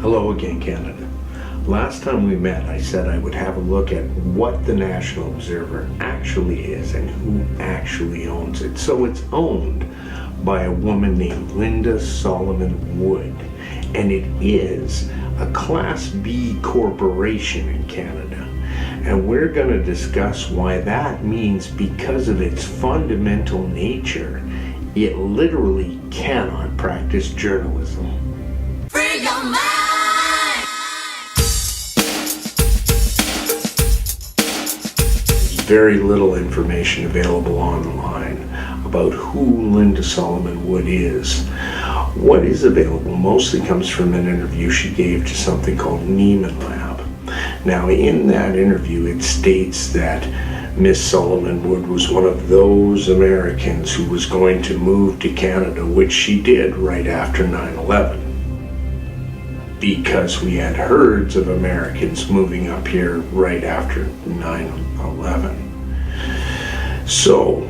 Hello again, Canada. Last time we met, I said I would have a look at what the National Observer actually is and who actually owns it. So it's owned by a woman named Linda Solomon Wood, and it is a Class B corporation in Canada. And we're going to discuss why that means, because of its fundamental nature, it literally cannot practice journalism. Free your mind! Very little information available online about who Linda Solomon Wood is. What is available mostly comes from an interview she gave to something called Neiman Lab. Now, in that interview, it states that Miss Solomon Wood was one of those Americans who was going to move to Canada, which she did right after 9/11. Because we had herds of Americans moving up here right after 9/11. So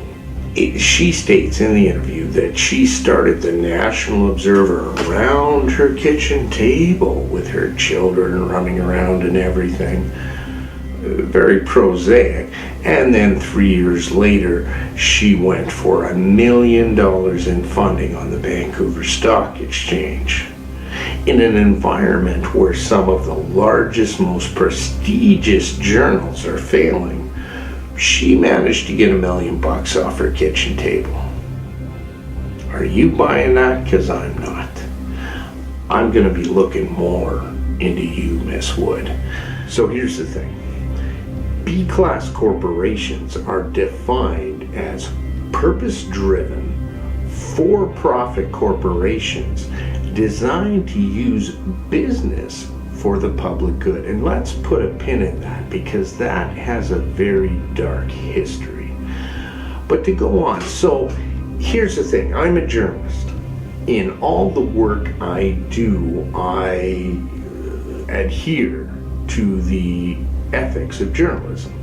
she states in the interview that she started the National Observer around her kitchen table with her children running around and everything. Very prosaic. And then 3 years later, she went for $1 million in funding on the Vancouver Stock Exchange. In an environment where some of the largest, most prestigious journals are failing, she managed to get $1 million off her kitchen table. Are you buying that? Because I'm not. I'm going to be looking more into you, Miss Wood. So here's the thing. B-class corporations are defined as purpose-driven, for-profit corporations designed to use business for the public good. And let's put a pin in that, because that has a very dark history. But to go on, so here's the thing. I'm a journalist. In all the work I do, I adhere to the ethics of journalism.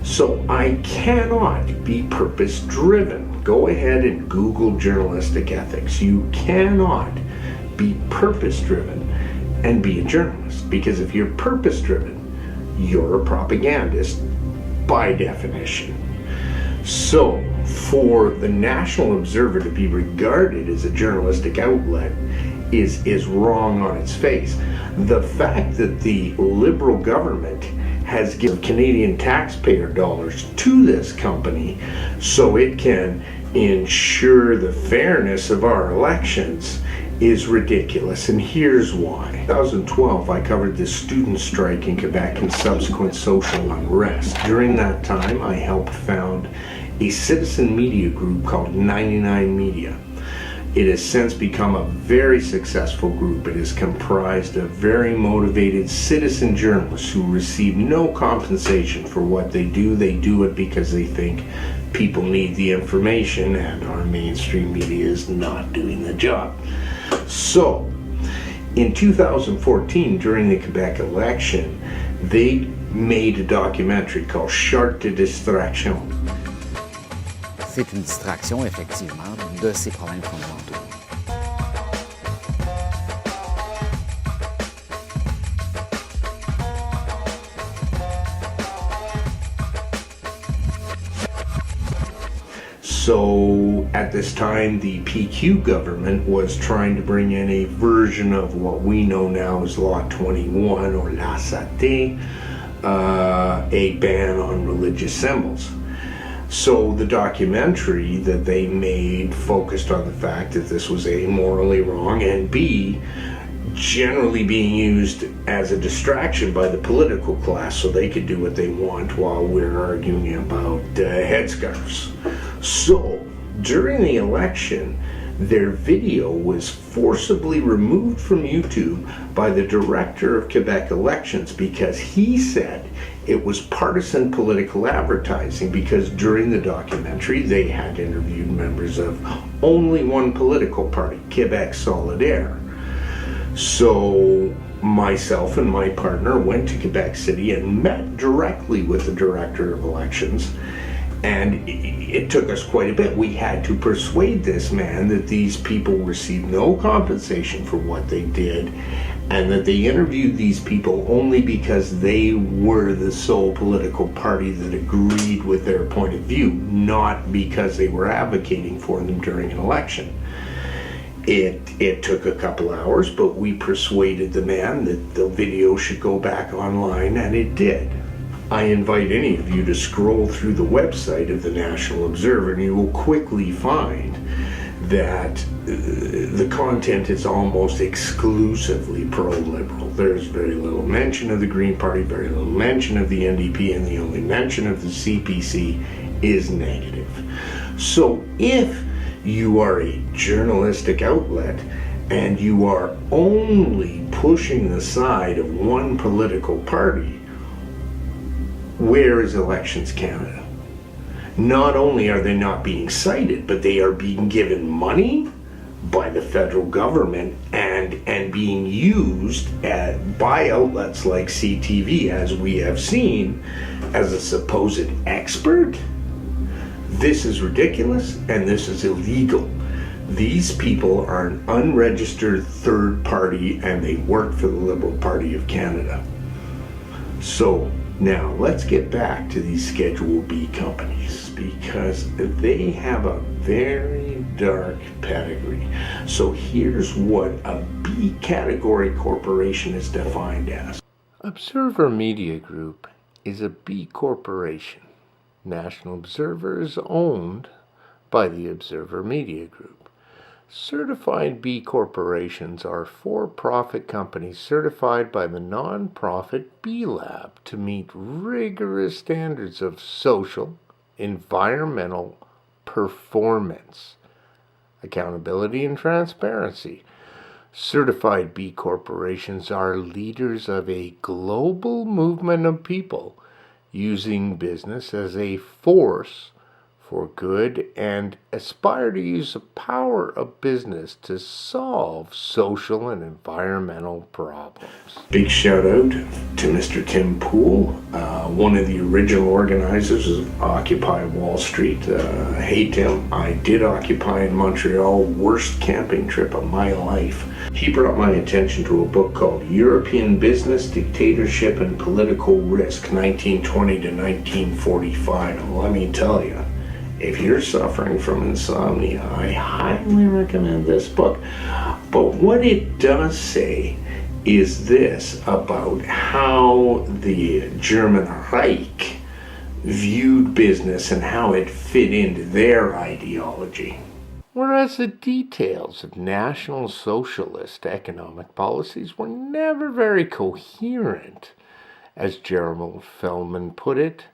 So I cannot be purpose-driven. Go ahead and Google journalistic ethics. You cannot be purpose-driven and be a journalist, because if you're purpose-driven, you're a propagandist by definition. So for the National Observer to be regarded as a journalistic outlet is wrong on its face. The fact that the Liberal government has given Canadian taxpayer dollars to this company so it can ensure the fairness of our elections is ridiculous, and here's why. In 2012, I covered the student strike in Quebec and subsequent social unrest. During that time, I helped found a citizen media group called 99 Media. It has since become a very successful group. It is comprised of very motivated citizen journalists who receive no compensation for what they do. They do it because they think people need the information, and our mainstream media is not doing the job. So, in 2014, during the Quebec election, they made a documentary called Charte de Distraction. C'est une distraction, effectivement, de ces problèmes fondamentaux. So at this time, the PQ government was trying to bring in a version of what we know now as Law 21 or La Santé, a ban on religious symbols. So the documentary that they made focused on the fact that this was A, morally wrong, and B, generally being used as a distraction by the political class so they could do what they want while we're arguing about headscarves. So during the election, their video was forcibly removed from YouTube by the director of Quebec elections because he said it was partisan political advertising, because during the documentary they had interviewed members of only one political party, Quebec Solidaire. So myself and my partner went to Quebec City and met directly with the director of elections, and it took us quite a bit. We had to persuade this man that these people received no compensation for what they did, and that they interviewed these people only because they were the sole political party that agreed with their point of view, not because they were advocating for them during an election. It took a couple hours, but we persuaded the man that the video should go back online, and it did. I invite any of you to scroll through the website of the National Observer, and you will quickly find that the content is almost exclusively pro-liberal. There's very little mention of the Green Party, very little mention of the NDP, and the only mention of the CPC is negative. So if you are a journalistic outlet and you are only pushing the side of one political party, where is Elections Canada? Not only are they not being cited, but they are being given money by the federal government and being used by outlets like CTV, as we have seen, as a supposed expert. This is ridiculous, and this is illegal. These people are an unregistered third party, and they work for the Liberal Party of Canada. So now let's get back to these Schedule B companies, because they have a very dark pedigree. So here's what a B category corporation is defined as. Observer Media Group is a B corporation. National Observer is owned by the Observer Media Group. Certified B corporations are for-profit companies certified by the non-profit B Lab to meet rigorous standards of social, environmental performance, accountability, and transparency. Certified B corporations are leaders of a global movement of people using business as a force for good and aspire to use the power of business to solve social and environmental problems. Big shout out to Mr. Tim Poole, one of the original organizers of Occupy Wall Street. Hey Tim, I did Occupy in Montreal, worst camping trip of my life. He brought my attention to a book called European Business, Dictatorship, and Political Risk, 1920 to 1945. And let me tell you, if you're suffering from insomnia, I highly recommend this book. But what it does say is this about how the German Reich viewed business and how it fit into their ideology. Whereas the details of National Socialist economic policies were never very coherent. As Jeremy Feldman put it,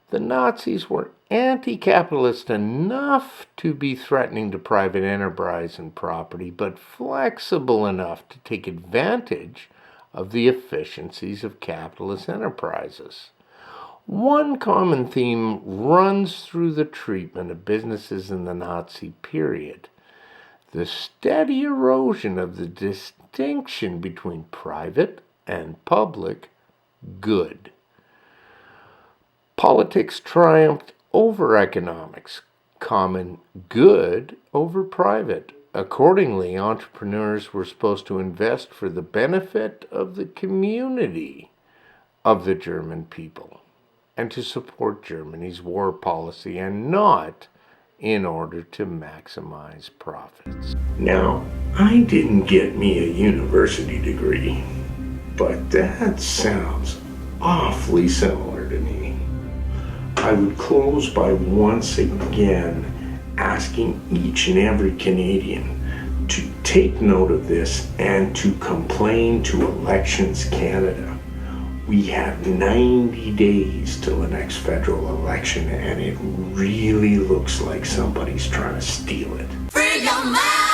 the Nazis were anti-capitalist enough to be threatening to private enterprise and property, but flexible enough to take advantage of the efficiencies of capitalist enterprises. One common theme runs through the treatment of businesses in the Nazi period: the steady erosion of the distinction between private and public good. Politics triumphed over economics, common good over private. Accordingly, entrepreneurs were supposed to invest for the benefit of the community of the German people and to support Germany's war policy, and not in order to maximize profits. Now, I didn't get me a university degree, but that sounds awfully similar to me. I would close by once again asking each and every Canadian to take note of this and to complain to Elections Canada. We have 90 days till the next federal election, and it really looks like somebody's trying to steal it. Free your mind.